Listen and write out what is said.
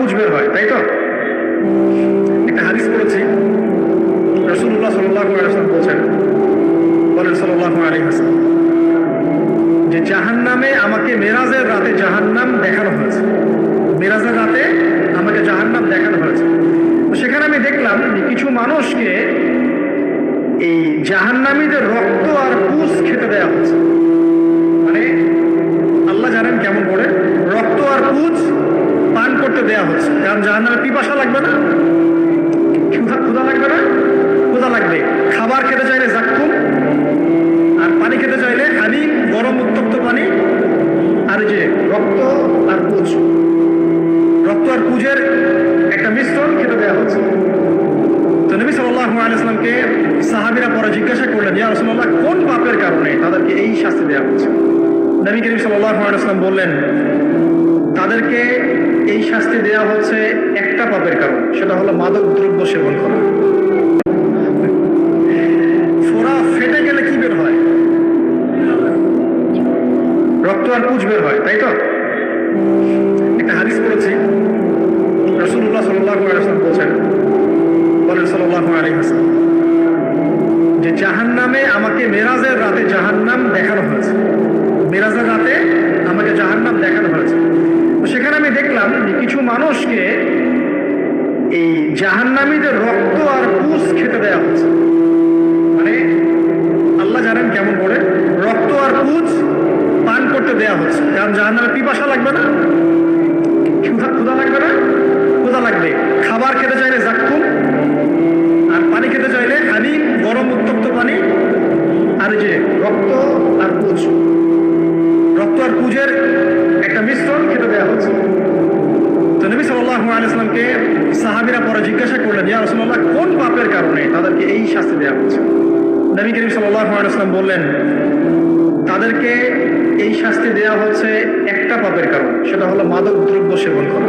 পুঁজ বের হয়, তাই তো? একটা হাদিস পড়েছি, রাসূলুল্লাহ সাল্লাল্লাহু আলাইহি ওয়াসাল্লাম বলেন সাল্লাল্লাহু আলাইহি ওয়াসাল্লাম যে জাহান্নামে আমাকে মেরাজের রাতে জাহান্নাম দেখানো হয়েছে। মেরাজের রাতে আমাকে জাহান্নাম দেখানো হয়েছে। তো সেখানে আমি দেখলাম যে কিছু মানুষকে এই জাহান্নামীদের রক্ত আর পুঁজ খেতে দেওয়া হচ্ছে। মানে আল্লাহ জানেন কেমন করে, রক্ত আর পুঁজ পান করতে দেওয়া হচ্ছে। কারণ জাহান্নামের পিপাসা লাগবে না, ক্ষুধা লাগবে না, ক্ষুধা লাগবে। খাবার খেতে চাইলে জাক্কুম, আর পানি খেতে চাইলে হালিম, গরম উত্তপ্ত পানি। আর যে রক্ত আর পুঁজ, রক্ত আর পুঁজের একটা মিশ্রণ খেতে দেওয়া হচ্ছে। তো নবী সাল্লাল্লাহু আলাইহি ওয়াসাল্লামকে সাহাবীরা পরে জিজ্ঞাসা করলেন, ইয়া রাসূলুল্লাহ, কোন পাপের কারণে তাদেরকে এই শাস্তি দেওয়া হচ্ছে? নবী করিম সাল্লাল্লাহু আলাইহি ওয়াসাল্লাম বললেন, তাদেরকে এই শাস্তি দেওয়া হচ্ছে একটা পাপের কারণে, সেটা হলো মাদক দ্রব্য সেবন করা। ফোড়া ফেটে গেলে কি বের হয়? রক্ত আর পুঁজ বের হয়, তাই তো? একটা হাদিস পড়েছি, রাসূলুল্লাহ সাল্লাল্লাহু আলাইহি ওয়াসাল্লাম বলেন সাল্লাল্লাহু আলাইহি ওয়াসাল্লাম যে জাহান্নামে আমাকে মেরাজের রাতে জাহান্নাম দেখানো হয়েছে। মেরাজের রাতে আমাকে জাহান্নাম দেখানো হয়েছে। তো সেখানে আমি দেখলাম যে কিছু মানুষকে এই জাহান্নামীদের রক্ত আর পুঁজ খেতে দেওয়া হচ্ছে। মানে আল্লাহ জানেন কেমন করে, রক্ত আর পুঁজ পান করতে দেওয়া হচ্ছে। কারণ জাহান্নামের পিপাসা লাগবে না, ক্ষুধা লাগবে না, ক্ষুধা লাগবে। খাবার খেতে চাইলে জাক্কুম, আর পানি খেতে চাইলে হালিম, গরম উত্তপ্ত পানি। আর যে রক্ত আর পুঁজ, রক্ত আর পুঁজের একটা মিশ্রণ খেতে দেওয়া হচ্ছে। তো নবী সাল্লাল্লাহু আলাইহি ওয়াসাল্লামকে সাহাবীরা পরে জিজ্ঞাসা করলেন, ইয়া রাসূলুল্লাহ, কোন পাপের কারণে তাদেরকে এই শাস্তি দেওয়া হচ্ছে? নবী করিম সাল্লাল্লাহু আলাইহি ওয়াসাল্লাম বললেন, তাদেরকে এই শাস্তি দেওয়া হচ্ছে একটা পাপের কারণে, সেটা হলো মাদক দ্রব্য সেবন করা।